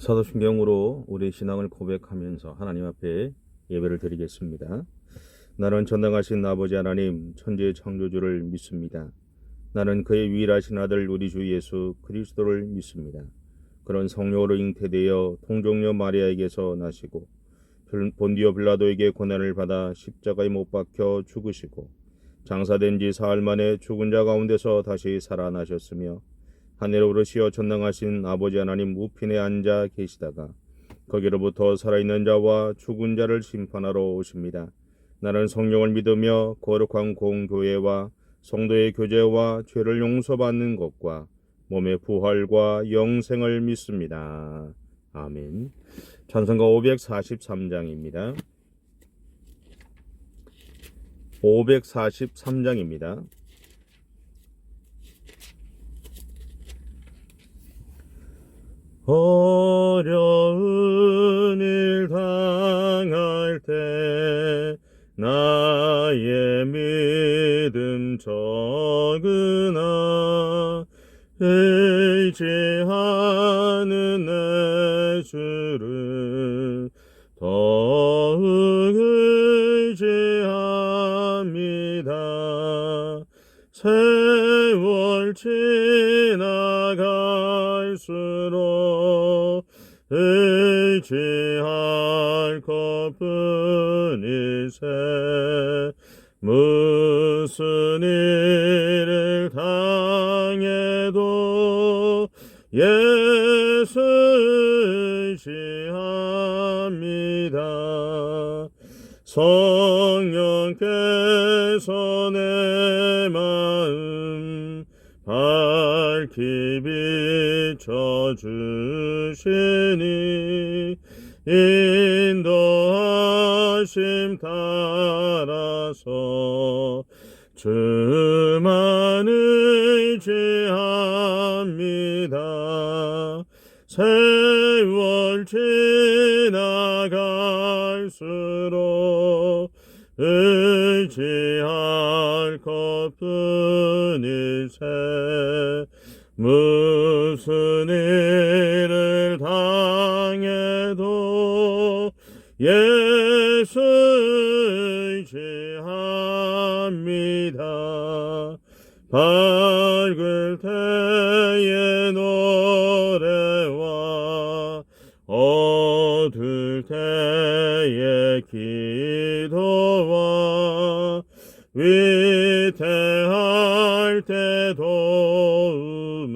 사도신경으로 우리 신앙을 고백하면서 하나님 앞에 예배를 드리겠습니다. 나는 전능하신 아버지 하나님 천지의 창조주를 믿습니다. 나는 그의 유일하신 아들 우리 주 예수 그리스도를 믿습니다. 그런 성령으로 잉태되어 통종녀 마리아에게서 나시고 본디오 빌라도에게 고난을 받아 십자가에 못 박혀 죽으시고 장사된 지 사흘 만에 죽은 자 가운데서 다시 살아나셨으며 하늘에 오르시어 전능하신 아버지 하나님 우편에 앉아 계시다가 거기로부터 살아있는 자와 죽은 자를 심판하러 오십니다. 나는 성령을 믿으며 거룩한 공교회와 성도의 교제와 죄를 용서받는 것과 몸의 부활과 영생을 믿습니다. 아멘. 찬송가 543장입니다. 543장입니다. 어려운 일 당할 때 나의 믿음 적으나 의지하는 내 주를 더욱 의지합니다. 세월 지나갈수록 의지할 것뿐일세. 무슨 일을 당해도 예수 의지합니다. 성령께서 내 마음 밝히 비춰주시니 인도하심 따라서 주만 의지합니다. 세월 지나갈수록 의지할 것뿐일세. 무슨 일을 당해도 예수 의지합니다. 밝을 때의 노래와 어두울 때의 기도와 위태할 때 도움을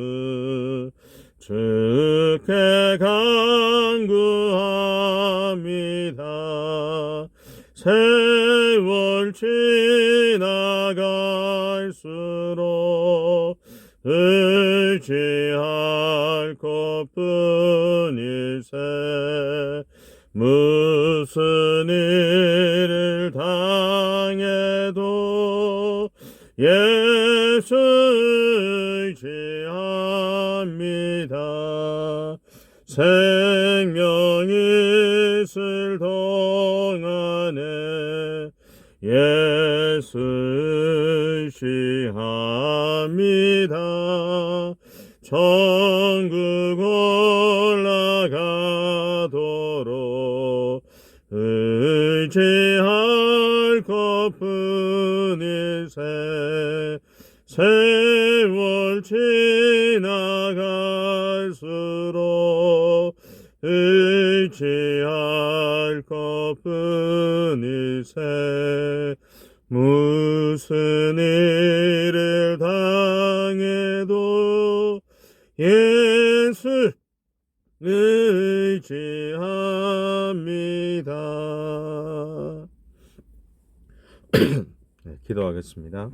주께 간구합니다. 세월 지나갈수록 의지할 것뿐일세. 무슨 일을 당해도 예수 의지합니다. 생명이 있을 동안에 예수 의지합니다. 천국 올라가도록 의지할 것뿐일세. 세월 지나갈수록 의지할 것뿐일세. 무슨 일을 당해도 예수 의지합니다. 네, 기도하겠습니다.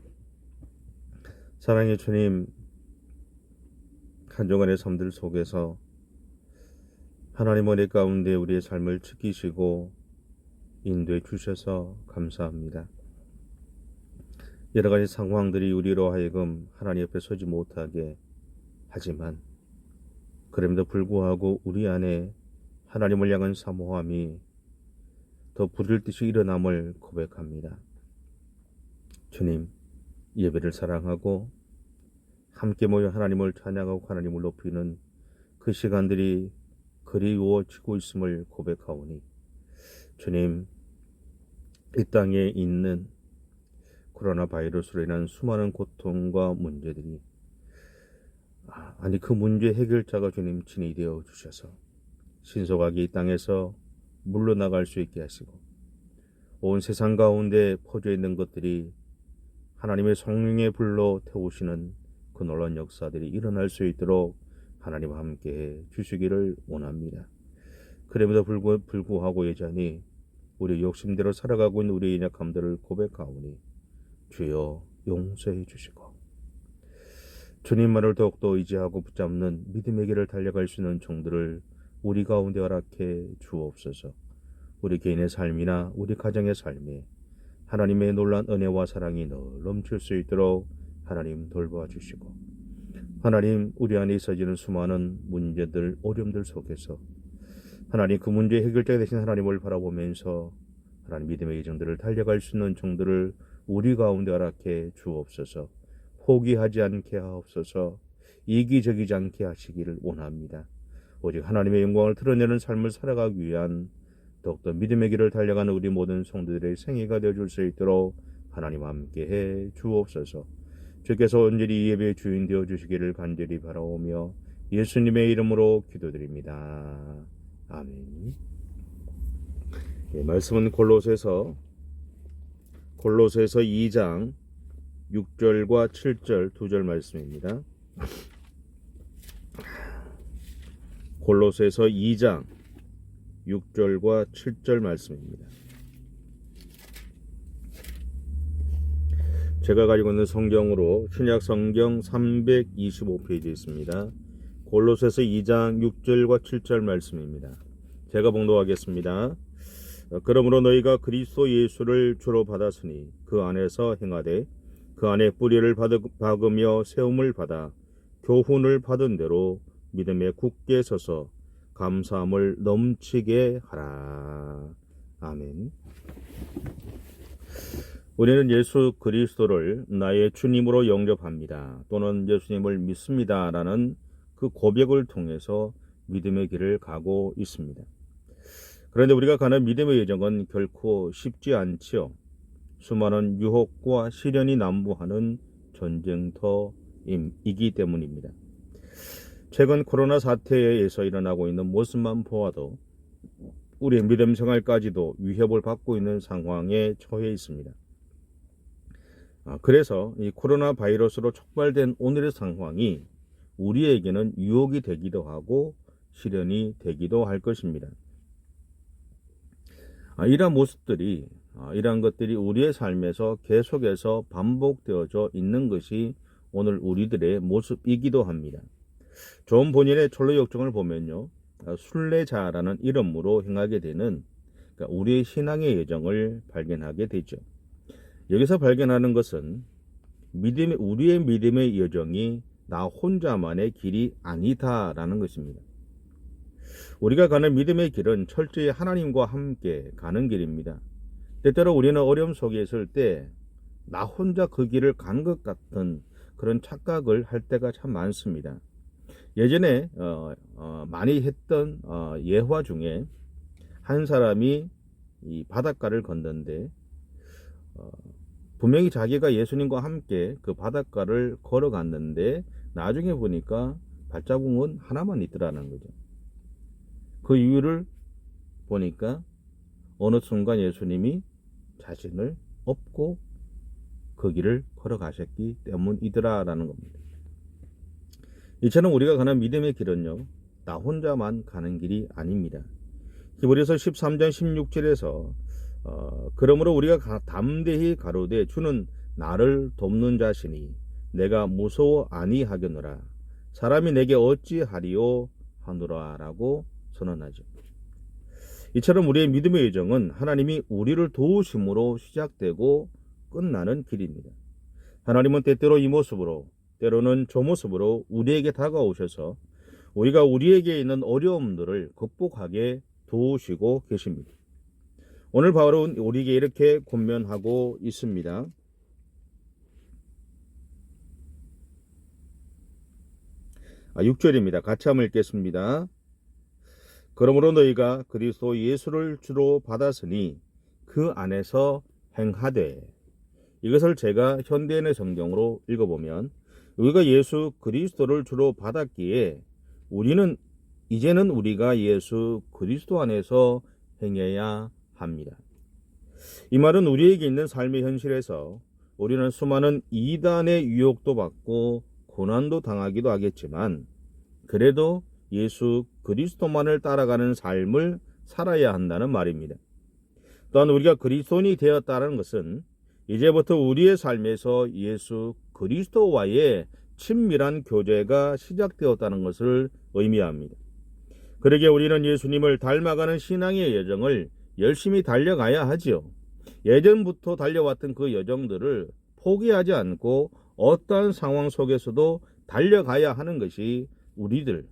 사랑의 주님, 한 주간의 삶들 속에서 하나님 은혜 가운데 우리의 삶을 지키시고 인도해 주셔서 감사합니다. 여러 가지 상황들이 우리로 하여금 하나님 옆에 서지 못하게 하지만 그럼에도 불구하고 우리 안에 하나님을 향한 사모함이 더 부릴 듯이 일어남을 고백합니다. 주님, 예배를 사랑하고 함께 모여 하나님을 찬양하고 하나님을 높이는 그 시간들이 그리워지고 있음을 고백하오니 주님, 이 땅에 있는 코로나 바이러스로 인한 수많은 고통과 문제들이 그 문제 해결자가 주님 친히 되어 주셔서 신속하게 이 땅에서 물러나갈 수 있게 하시고 온 세상 가운데 퍼져 있는 것들이 하나님의 성령의 불로 태우시는 그 놀라운 역사들이 일어날 수 있도록 하나님과 함께 주시기를 원합니다. 그럼에도 불구하고 여전히 우리 욕심대로 살아가고 있는 우리의 연약함들을 고백하오니 주여 용서해 주시고 주님만을 더욱더 의지하고 붙잡는 믿음의 길을 달려갈 수 있는 종들을 우리 가운데 허락해 주옵소서. 우리 개인의 삶이나 우리 가정의 삶에 하나님의 놀라운 은혜와 사랑이 늘 넘칠 수 있도록 하나님 돌보아 주시고 하나님, 우리 안에 있어지는 수많은 문제들, 어려움들 속에서 하나님, 그 문제 해결자 되신 하나님을 바라보면서 하나님 믿음의 여정들을 달려갈 수 있는 종들을 우리 가운데 허락해 주옵소서. 포기하지 않게 하옵소서. 이기적이지 않게 하시기를 원합니다. 오직 하나님의 영광을 드러내는 삶을 살아가기 위한 더욱더 믿음의 길을 달려가는 우리 모든 성도들의 생애가 되어줄 수 있도록 하나님과 함께해 주옵소서. 주께서 온전히 이 예배의 주인 되어주시기를 간절히 바라오며 예수님의 이름으로 기도드립니다. 아멘. 말씀은 골로새서 2장 6절과 7절 2절 말씀입니다. 골로새서 2장 6절과 7절 말씀입니다. 제가 가지고 있는 성경으로 신약 성경 325페이지에 있습니다. 골로새서 2장 6절과 7절 말씀입니다. 제가 봉독하겠습니다. 그러므로 너희가 그리스도 예수를 주로 받았으니 그 안에서 행하되 그 안에 뿌리를 박으며 세움을 받아 교훈을 받은 대로 믿음에 굳게 서서 감사함을 넘치게 하라. 아멘. 우리는 예수 그리스도를 나의 주님으로 영접합니다. 또는 예수님을 믿습니다라는 그 고백을 통해서 믿음의 길을 가고 있습니다. 그런데 우리가 가는 믿음의 여정은 결코 쉽지 않지요. 수많은 유혹과 시련이 난무하는 전쟁터이기 때문입니다. 최근 코로나 사태에 의해서 일어나고 있는 모습만 보아도 우리의 믿음 생활까지도 위협을 받고 있는 상황에 처해 있습니다. 그래서 이 코로나 바이러스로 촉발된 오늘의 상황이 우리에게는 유혹이 되기도 하고 시련이 되기도 할 것입니다. 이러한 모습들이 이러한 것들이 우리의 삶에서 계속해서 반복되어져 있는 것이 오늘 우리들의 모습이기도 합니다. 존 본인의 철로 역정을 보면요, 순례자라는 이름으로 행하게 되는 우리의 신앙의 여정을 발견하게 되죠. 여기서 발견하는 것은 우리의 믿음의 여정이 나 혼자만의 길이 아니다라는 것입니다. 우리가 가는 믿음의 길은 철저히 하나님과 함께 가는 길입니다. 때때로 우리는 어려움 속에 있을 때 나 혼자 그 길을 간 것 같은 그런 착각을 할 때가 참 많습니다. 예전에 많이 했던 예화 중에 한 사람이 이 바닷가를 걷는데 분명히 자기가 예수님과 함께 그 바닷가를 걸어갔는데 나중에 보니까 발자국은 하나만 있더라는 거죠. 그 이유를 보니까 어느 순간 예수님이 자신을 업고 그 길을 걸어가셨기 때문이더라라는 겁니다. 이처럼 우리가 가는 믿음의 길은요, 나 혼자만 가는 길이 아닙니다. 히브리서 13장 16절에서 그러므로 우리가 담대히 가로되 주는 나를 돕는 자시니 내가 무서워 아니하겠노라. 사람이 내게 어찌하리요 하노라라고 선언하죠. 이처럼 우리의 믿음의 여정은 하나님이 우리를 도우심으로 시작되고 끝나는 길입니다. 하나님은 때때로 이 모습으로, 때로는 저 모습으로 우리에게 다가오셔서 우리가 우리에게 있는 어려움들을 극복하게 도우시고 계십니다. 오늘 바울은 우리에게 이렇게 권면하고 있습니다. 6절입니다. 같이 한번 읽겠습니다. 그러므로 너희가 그리스도 예수를 주로 받았으니 그 안에서 행하되. 이것을 제가 현대인의 성경으로 읽어보면 우리가 예수 그리스도를 주로 받았기에 이제는 우리가 예수 그리스도 안에서 행해야 합니다. 이 말은 우리에게 있는 삶의 현실에서 우리는 수많은 이단의 유혹도 받고 고난도 당하기도 하겠지만 그래도 예수 그리스도만을 따라가는 삶을 살아야 한다는 말입니다. 또한 우리가 그리스도인이 되었다는 것은 이제부터 우리의 삶에서 예수 그리스도와의 친밀한 교제가 시작되었다는 것을 의미합니다. 그러기에 우리는 예수님을 닮아가는 신앙의 여정을 열심히 달려가야 하지요. 예전부터 달려왔던 그 여정들을 포기하지 않고 어떠한 상황 속에서도 달려가야 하는 것이 우리들,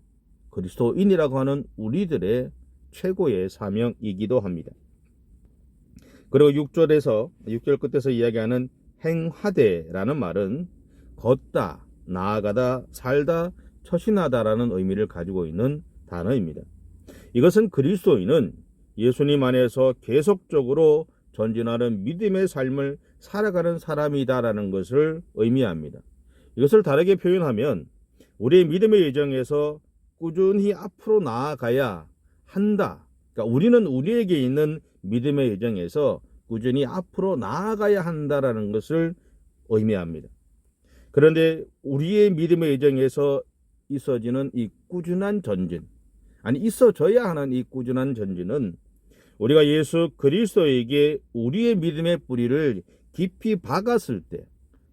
그리스도인이라고 하는 우리들의 최고의 사명이기도 합니다. 그리고 6절 끝에서 이야기하는 행하되라는 말은 걷다, 나아가다, 살다, 처신하다라는 의미를 가지고 있는 단어입니다. 이것은 그리스도인은 예수님 안에서 계속적으로 전진하는 믿음의 삶을 살아가는 사람이다라는 것을 의미합니다. 이것을 다르게 표현하면 우리의 믿음의 여정에서 꾸준히 앞으로 나아가야 한다. 그러니까 우리는 우리에게 있는 믿음의 여정에서 꾸준히 앞으로 나아가야 한다라는 것을 의미합니다. 그런데 우리의 믿음의 여정에서 있어지는 이 꾸준한 전진, 있어져야 하는 이 꾸준한 전진은 우리가 예수 그리스도에게 우리의 믿음의 뿌리를 깊이 박았을 때,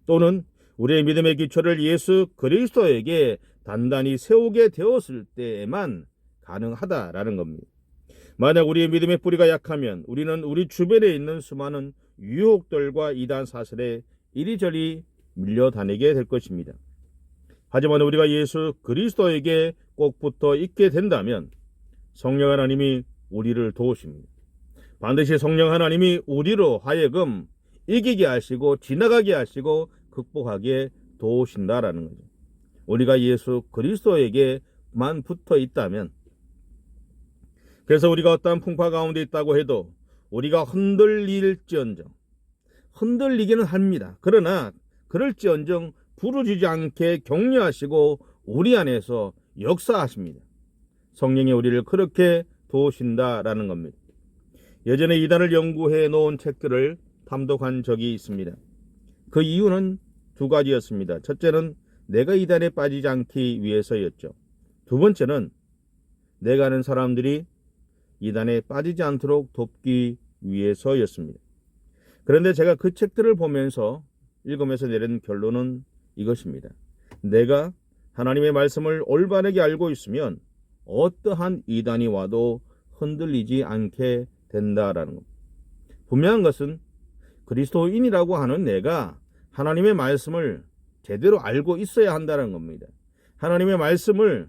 또는 우리의 믿음의 기초를 예수 그리스도에게 단단히 세우게 되었을 때에만 가능하다라는 겁니다. 만약 우리의 믿음의 뿌리가 약하면 우리는 우리 주변에 있는 수많은 유혹들과 이단 사슬에 이리저리 밀려다니게 될 것입니다. 하지만 우리가 예수 그리스도에게 꼭 붙어 있게 된다면 성령 하나님이 우리를 도우십니다. 반드시 성령 하나님이 우리로 하여금 이기게 하시고 지나가게 하시고 극복하게 도우신다라는 거죠. 우리가 예수 그리스도에게만 붙어 있다면, 그래서 우리가 어떠한 풍파 가운데 있다고 해도 우리가 흔들릴지언정, 흔들리기는 합니다. 그러나 그럴지언정 부르짖지 않게 격려하시고 우리 안에서 역사하십니다. 성령이 우리를 그렇게 도우신다라는 겁니다. 예전에 이단을 연구해 놓은 책들을 탐독한 적이 있습니다. 그 이유는 두 가지였습니다. 첫째는 내가 이단에 빠지지 않기 위해서였죠. 두 번째는 내가 아는 사람들이 이단에 빠지지 않도록 돕기 위해서였습니다. 그런데 제가 그 책들을 보면서 읽으면서 내린 결론은 이것입니다. 내가 하나님의 말씀을 올바르게 알고 있으면 어떠한 이단이 와도 흔들리지 않게 된다라는 것. 분명한 것은 그리스도인이라고 하는 내가 하나님의 말씀을 제대로 알고 있어야 한다는 겁니다. 하나님의 말씀의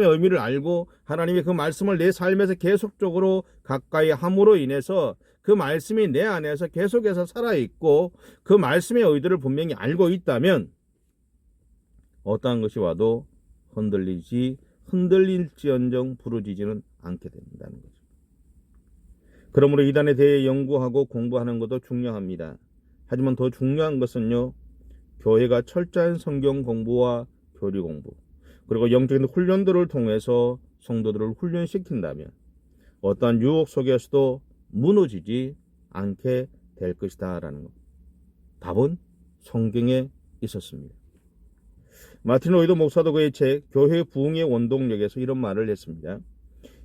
의미를 알고 하나님의 그 말씀을 내 삶에서 계속적으로 가까이 함으로 인해서 그 말씀이 내 안에서 계속해서 살아있고 그 말씀의 의도를 분명히 알고 있다면 어떠한 것이 와도 흔들릴지언정 부르짖지는 않게 된다는 거죠. 그러므로 이단에 대해 연구하고 공부하는 것도 중요합니다. 하지만 더 중요한 것은요, 교회가 철저한 성경 공부와 교리 공부, 그리고 영적인 훈련들을 통해서 성도들을 훈련시킨다면 어떠한 유혹 속에서도 무너지지 않게 될 것이다 라는 것. 답은 성경에 있었습니다. 마틴 로이드 목사도 그의 책 교회 부흥의 원동력에서 이런 말을 했습니다.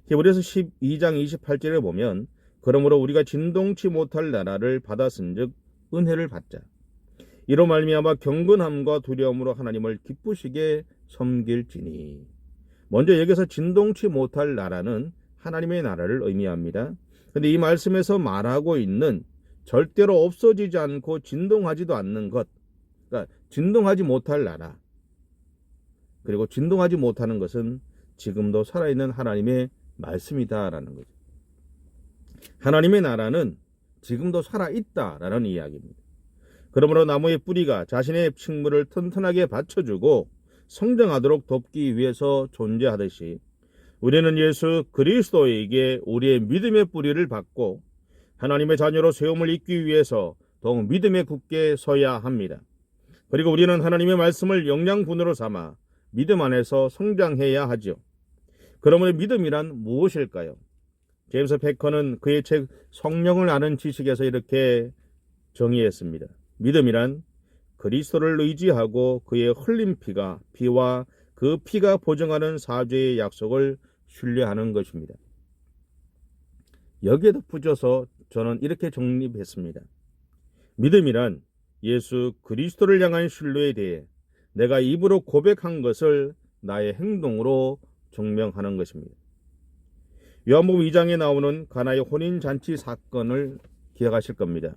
히브리서 12장 28절에 보면 그러므로 우리가 진동치 못할 나라를 받았은즉 은혜를 받자. 이로 말미암아 경건함과 두려움으로 하나님을 기쁘시게 섬길지니. 먼저 여기서 진동치 못할 나라는 하나님의 나라를 의미합니다. 그런데 이 말씀에서 말하고 있는 절대로 없어지지 않고 진동하지도 않는 것, 그러니까 진동하지 못할 나라, 그리고 진동하지 못하는 것은 지금도 살아있는 하나님의 말씀이다라는 거죠. 하나님의 나라는 지금도 살아있다라는 이야기입니다. 그러므로 나무의 뿌리가 자신의 식물을 튼튼하게 받쳐주고 성장하도록 돕기 위해서 존재하듯이 우리는 예수 그리스도에게 우리의 믿음의 뿌리를 받고 하나님의 자녀로 세움을 잇기 위해서 더욱 믿음에 굳게 서야 합니다. 그리고 우리는 하나님의 말씀을 영양분으로 삼아 믿음 안에서 성장해야 하죠. 그러므로 믿음이란 무엇일까요? 제임스 패커는 그의 책 성령을 아는 지식에서 이렇게 정의했습니다. 믿음이란 그리스도를 의지하고 그의 흘린 피와 그 피가 보증하는 사죄의 약속을 신뢰하는 것입니다. 여기에 덧붙여서 저는 이렇게 정립했습니다. 믿음이란 예수 그리스도를 향한 신뢰에 대해 내가 입으로 고백한 것을 나의 행동으로 증명하는 것입니다. 요한복음 2장에 나오는 가나의 혼인잔치 사건을 기억하실 겁니다.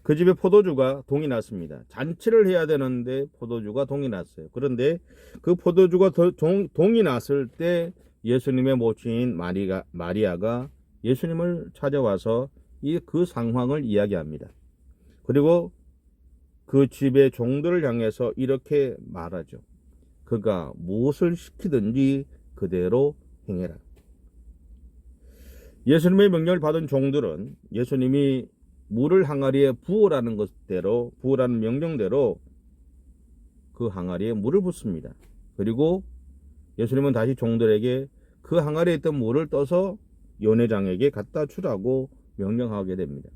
그 집에 포도주가 동이 났습니다. 잔치를 해야 되는데 포도주가 동이 났어요. 그런데 그 포도주가 동이 났을 때 예수님의 모친인 마리아가 예수님을 찾아와서 그 상황을 이야기합니다. 그리고 그 집의 종들을 향해서 이렇게 말하죠. 그가 무엇을 시키든지 그대로 행해라. 예수님의 명령을 받은 종들은 예수님이 물을 항아리에 부으라는 부으라는 명령대로 그 항아리에 물을 붓습니다. 그리고 예수님은 다시 종들에게 그 항아리에 있던 물을 떠서 연회장에게 갖다 주라고 명령하게 됩니다.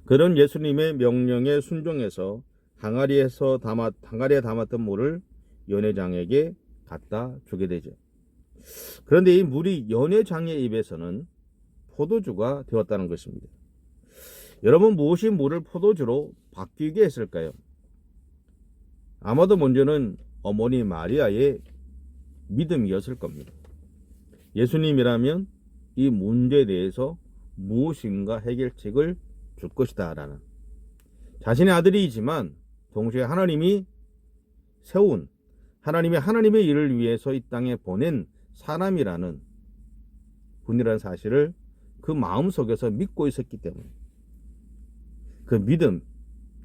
그런 예수님의 명령에 순종해서 항아리에 담았던 물을 연회장에게 갖다 주게 되죠. 그런데 이 물이 연회장의 입에서는 포도주가 되었다는 것입니다. 여러분, 무엇이 물을 포도주로 바뀌게 했을까요? 아마도 먼저는 어머니 마리아의 믿음이었을 겁니다. 예수님이라면 이 문제에 대해서 무엇인가 해결책을 줄 것이다 라는 자신의 아들이지만 동시에 하나님이 세운 하나님의 일을 위해서 이 땅에 보낸 사람이라는 분이라는 사실을 그 마음속에서 믿고 있었기 때문에 그 믿음,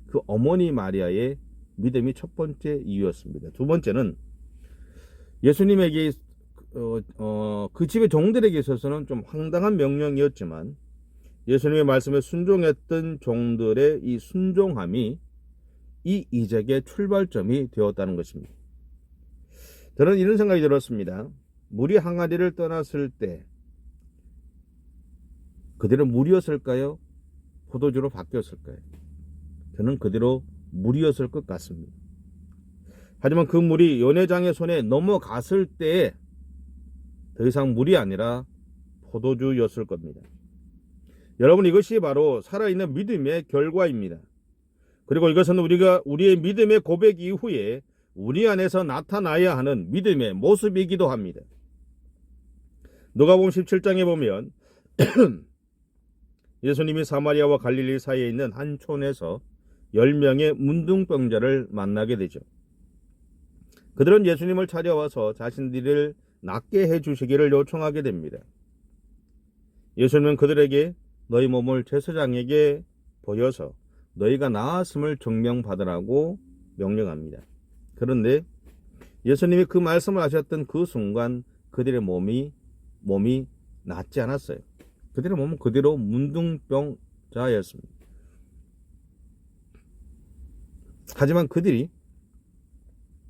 그 어머니 마리아의 믿음이 첫 번째 이유였습니다. 두 번째는 예수님에게 그 집의 종들에게 있어서는 좀 황당한 명령이었지만 예수님의 말씀에 순종했던 종들의 이 순종함이 이 이적의 출발점이 되었다는 것입니다. 저는 이런 생각이 들었습니다. 물이 항아리를 떠났을 때 그대로 물이었을까요? 포도주로 바뀌었을까요? 저는 그대로 물이었을 것 같습니다. 하지만 그 물이 연회장의 손에 넘어갔을 때 더 이상 물이 아니라 포도주였을 겁니다. 여러분, 이것이 바로 살아있는 믿음의 결과입니다. 그리고 이것은 우리의 믿음의 고백 이후에 우리 안에서 나타나야 하는 믿음의 모습이기도 합니다. 누가복음 17장에 보면 예수님이 사마리아와 갈릴리 사이에 있는 한 촌에서 10명의 문둥병자를 만나게 되죠. 그들은 예수님을 찾아와서 자신들을 낫게 해주시기를 요청하게 됩니다. 예수님은 그들에게 너희 몸을 제사장에게 보여서 너희가 나았음을 증명받으라고 명령합니다. 그런데 예수님이 그 말씀을 하셨던 그 순간 그들의 몸이 낫지 않았어요. 그들의 몸은 그대로 문둥병자였습니다. 하지만 그들이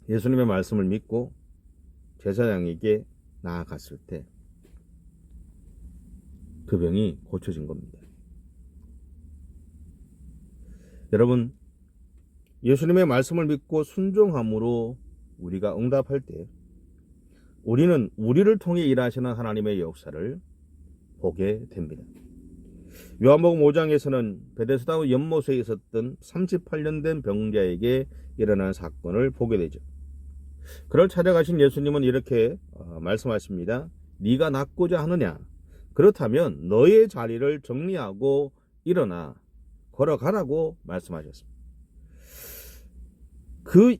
예수님의 말씀을 믿고 제사장에게 나아갔을 때 그 병이 고쳐진 겁니다. 여러분, 예수님의 말씀을 믿고 순종함으로 우리가 응답할 때 우리는 우리를 통해 일하시는 하나님의 역사를 보게 됩니다. 요한복음 5장에서는 베데스다 연못에 있었던 38년 된 병자에게 일어난 사건을 보게 되죠. 그를 찾아가신 예수님은 이렇게 말씀하십니다. 네가 낫고자 하느냐? 그렇다면 너의 자리를 정리하고 일어나 걸어가라고 말씀하셨습니다.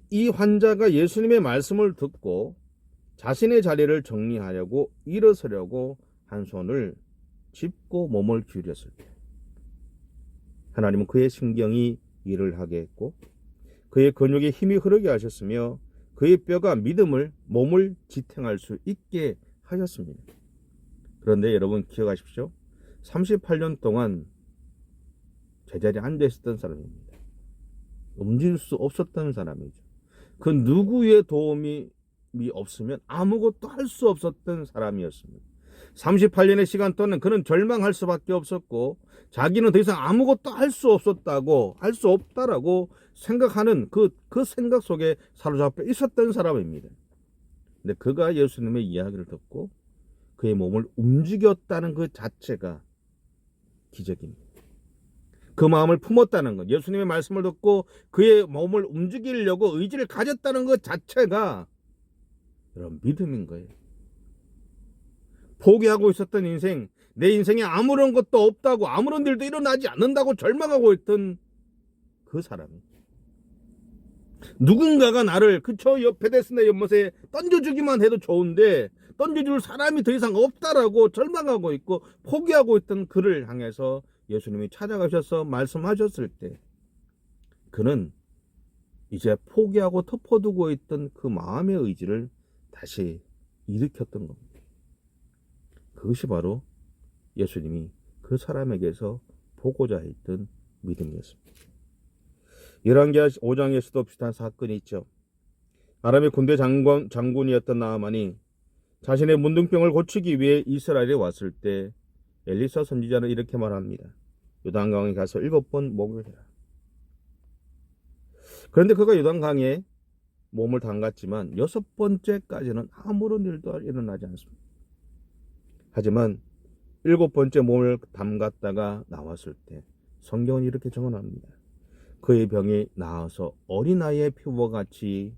이 환자가 예수님의 말씀을 듣고 자신의 자리를 정리하려고 일어서려고 한 손을 짚고 몸을 기울였을 때 하나님은 그의 신경이 일을 하게 했고 그의 근육에 힘이 흐르게 하셨으며 그의 뼈가 믿음을 몸을 지탱할 수 있게 하셨습니다. 그런데 여러분 기억하십시오. 38년 동안 제자리에 앉아 있었던 사람입니다. 움직일 수 없었던 사람이죠. 그 누구의 도움이 없으면 아무것도 할 수 없었던 사람이었습니다. 38년의 시간 동안 그는 절망할 수밖에 없었고 자기는 더 이상 아무것도 할 수 없었다고 할 수 없다라고 생각하는 그 생각 속에 사로잡혀 있었던 사람입니다. 근데 그가 예수님의 이야기를 듣고 그의 몸을 움직였다는 그 자체가 기적입니다. 그 마음을 품었다는 것, 예수님의 말씀을 듣고 그의 몸을 움직이려고 의지를 가졌다는 것 자체가 여러분 믿음인 거예요. 포기하고 있었던 인생, 내 인생에 아무런 것도 없다고, 아무런 일도 일어나지 않는다고 절망하고 있던 그 사람이 누군가가 나를 그저 베데스다 연못에 던져주기만 해도 좋은데 던져줄 사람이 더 이상 없다라고 절망하고 있고 포기하고 있던 그를 향해서 예수님이 찾아가셔서 말씀하셨을 때 그는 이제 포기하고 덮어두고 있던 그 마음의 의지를 다시 일으켰던 겁니다. 그것이 바로 예수님이 그 사람에게서 보고자 했던 믿음이었습니다. 열왕기하 5장에서도 비슷한 사건이 있죠. 아람의 군대 장군이었던 나아만이 자신의 문둥병을 고치기 위해 이스라엘에 왔을 때 엘리사 선지자는 이렇게 말합니다. 요단강에 가서 7번 목욕을 해라. 그런데 그가 요단강에 몸을 담갔지만 6번째까지는 아무런 일도 일어나지 않습니다. 하지만 7번째 몸을 담갔다가 나왔을 때 성경은 이렇게 정언합니다. 그의 병이 나아서 어린아이의 피부와 같이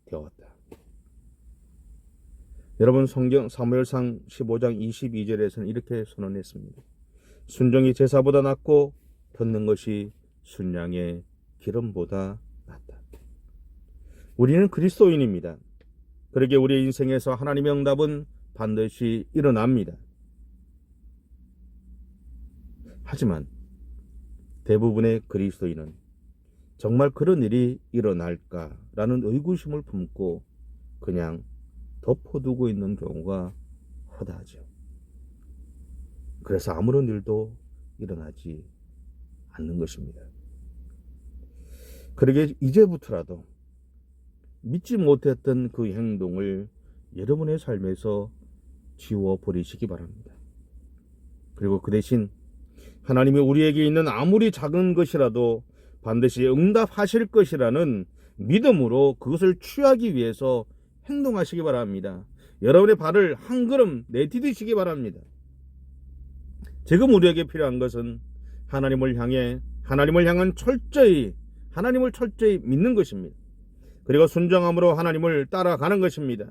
되었다. 여러분 성경 사무엘상 15장 22절에서는 이렇게 선언했습니다. 순종이 제사보다 낫고 듣는 것이 순양의 기름보다 낫다. 우리는 그리스도인입니다. 그러기에 우리의 인생에서 하나님의 응답은 반드시 일어납니다. 하지만 대부분의 그리스도인은 정말 그런 일이 일어날까라는 의구심을 품고 그냥 덮어두고 있는 경우가 허다하죠. 그래서 아무런 일도 일어나지 않는 것입니다. 그러게 이제부터라도 믿지 못했던 그 행동을 여러분의 삶에서 지워버리시기 바랍니다. 그리고 그 대신 하나님이 우리에게 있는 아무리 작은 것이라도 반드시 응답하실 것이라는 믿음으로 그것을 취하기 위해서 행동하시기 바랍니다. 여러분의 발을 한 걸음 내디디시기 바랍니다. 지금 우리에게 필요한 것은 하나님을 향한 하나님을 철저히 믿는 것입니다. 그리고 순종함으로 하나님을 따라가는 것입니다.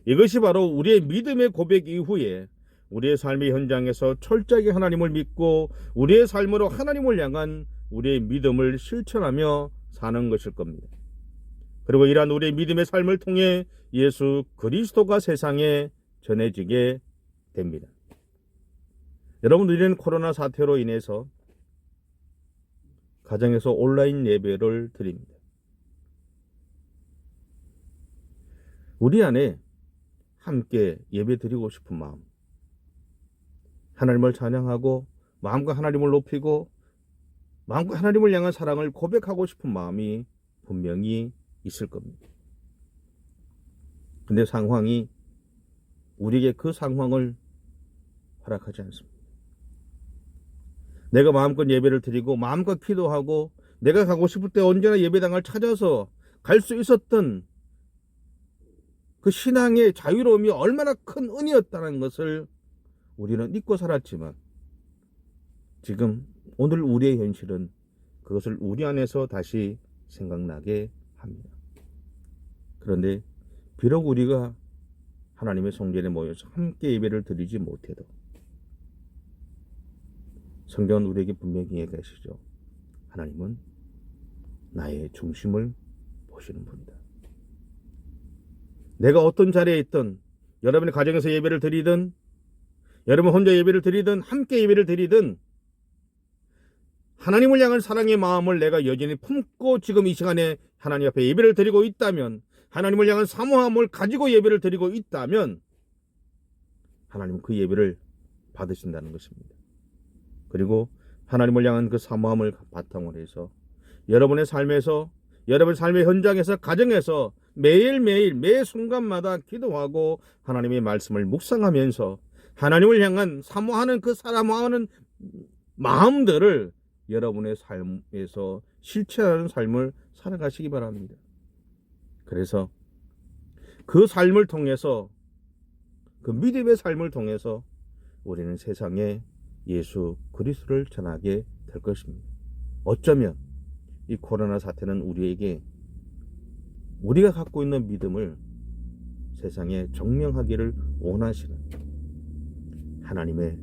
이것이 바로 우리의 믿음의 고백 이후에 우리의 삶의 현장에서 철저하게 하나님을 믿고 우리의 삶으로 하나님을 향한 우리의 믿음을 실천하며 사는 것일 겁니다. 그리고 이러한 우리의 믿음의 삶을 통해 예수 그리스도가 세상에 전해지게 됩니다. 여러분, 우리는 코로나 사태로 인해서 가정에서 온라인 예배를 드립니다. 우리 안에 함께 예배 드리고 싶은 마음, 하나님을 찬양하고 마음과 하나님을 높이고 마음과 하나님을 향한 사랑을 고백하고 싶은 마음이 분명히 있을 겁니다. 근데 상황이 우리에게 그 상황을 허락하지 않습니다. 내가 마음껏 예배를 드리고 마음껏 기도하고 내가 가고 싶을 때 언제나 예배당을 찾아서 갈 수 있었던 그 신앙의 자유로움이 얼마나 큰 은혜였다는 것을 우리는 잊고 살았지만 지금 오늘 우리의 현실은 그것을 우리 안에서 다시 생각나게 합니다. 그런데 비록 우리가 하나님의 성전에 모여서 함께 예배를 드리지 못해도 성경은 우리에게 분명히 얘기하시죠. 하나님은 나의 중심을 보시는 분이다. 내가 어떤 자리에 있든 여러분의 가정에서 예배를 드리든 여러분 혼자 예배를 드리든 함께 예배를 드리든 하나님을 향한 사랑의 마음을 내가 여전히 품고 지금 이 시간에 하나님 앞에 예배를 드리고 있다면 하나님을 향한 사모함을 가지고 예배를 드리고 있다면 하나님은 그 예배를 받으신다는 것입니다. 그리고 하나님을 향한 그 사모함을 바탕으로 해서 여러분의 삶에서, 여러분의 삶의 현장에서, 가정에서 매일매일 매 순간마다 기도하고 하나님의 말씀을 묵상하면서 하나님을 향한 사모하는 그 사모하는 마음들을 여러분의 삶에서 실천하는 삶을 살아가시기 바랍니다. 그래서 그 삶을 통해서, 그 믿음의 삶을 통해서 우리는 세상에 예수 그리스도를 전하게 될 것입니다. 어쩌면 이 코로나 사태는 우리에게 우리가 갖고 있는 믿음을 세상에 증명하기를 원하시는 하나님의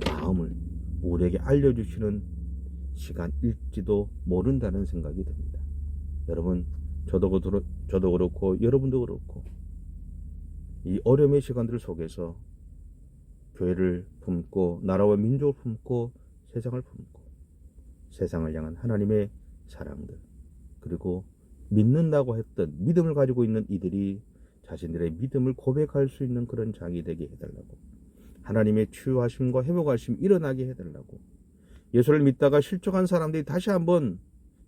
마음을 우리에게 알려주시는 시간일지도 모른다는 생각이 듭니다. 여러분, 저도 그렇고 여러분도 그렇고 이 어려움의 시간들 속에서 교회를 품고 나라와 민족을 품고 세상을 품고 세상을 향한 하나님의 사랑들, 그리고 믿는다고 했던 믿음을 가지고 있는 이들이 자신들의 믿음을 고백할 수 있는 그런 장이 되게 해달라고, 하나님의 치유하심과 회복하심 일어나게 해달라고, 예수를 믿다가 실족한 사람들이 다시 한번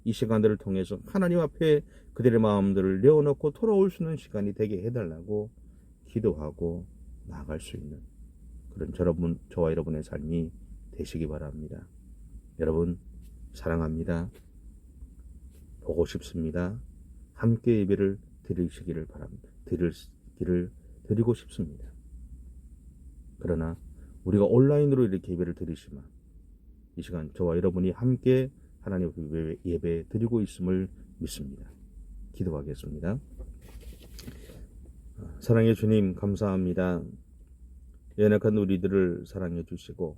이 시간들을 통해서 하나님 앞에 그들의 마음들을 내어놓고 돌아올 수 있는 시간이 되게 해달라고 기도하고 나아갈 수 있는 그런 저와 여러분의 삶이 되시기 바랍니다. 여러분 사랑합니다. 보고 싶습니다. 함께 예배를 드리시기를 바랍니다. 드리고 싶습니다. 그러나 우리가 온라인으로 이렇게 예배를 드리지만 이 시간 저와 여러분이 함께 하나님 예배 드리고 있음을 믿습니다. 기도하겠습니다. 사랑의 주님 감사합니다. 연약한 우리들을 사랑해 주시고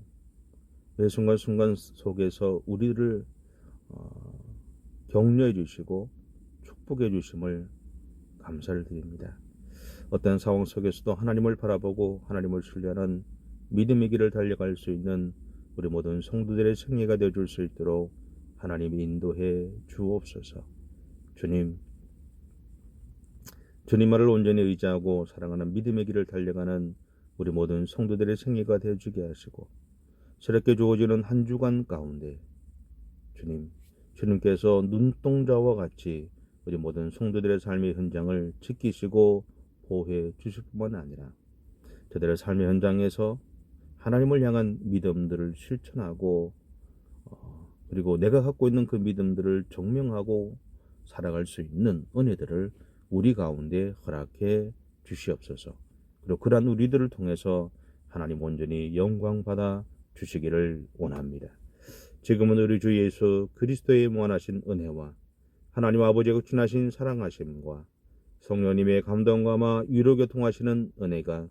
매 순간순간 속에서 우리를 격려해 주시고 축복해 주심을 감사를 드립니다. 어떤 상황 속에서도 하나님을 바라보고 하나님을 신뢰하는 믿음의 길을 달려갈 수 있는 우리 모든 성도들의 승리가 되어줄 수 있도록 하나님이 인도해 주옵소서. 주님만을 온전히 의지하고 사랑하는 믿음의 길을 달려가는 우리 모든 성도들의 승리가 되어주게 하시고 새롭게 주어지는 한 주간 가운데 주님께서 눈동자와 같이 우리 모든 성도들의 삶의 현장을 지키시고 보호해 주실 뿐만 아니라 저들의 삶의 현장에서 하나님을 향한 믿음들을 실천하고 그리고 내가 갖고 있는 그 믿음들을 증명하고 살아갈 수 있는 은혜들을 우리 가운데 허락해 주시옵소서. 그리고 그러한 우리들을 통해서 하나님 온전히 영광 받아 주시기를 원합니다. 지금은 우리 주 예수 그리스도의 무한하신 은혜와 하나님 아버지의 극진하신 사랑하심과 성령님의 감동과 위로 교통하시는 은혜가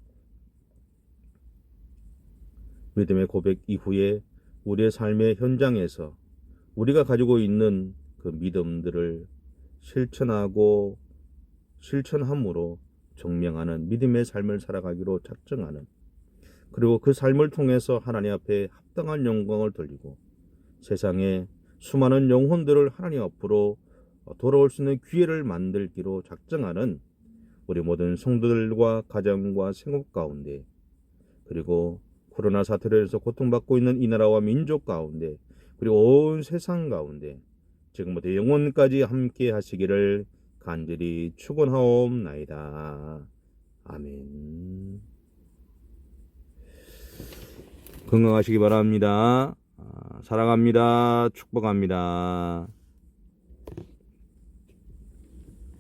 믿음의 고백 이후에 우리의 삶의 현장에서 우리가 가지고 있는 그 믿음들을 실천함으로 증명하는 믿음의 삶을 살아가기로 작정하는, 그리고 그 삶을 통해서 하나님 앞에 합당한 영광을 돌리고 세상에 수많은 영혼들을 하나님 앞으로 돌아올 수 있는 기회를 만들기로 작정하는 우리 모든 성도들과 가정과 생업 가운데, 그리고 코로나 사태로 인해서 고통받고 있는 이 나라와 민족 가운데, 그리고 온 세상 가운데 지금부터 영원까지 함께 하시기를 간절히 축원하옵나이다. 아멘. 건강하시기 바랍니다. 사랑합니다. 축복합니다.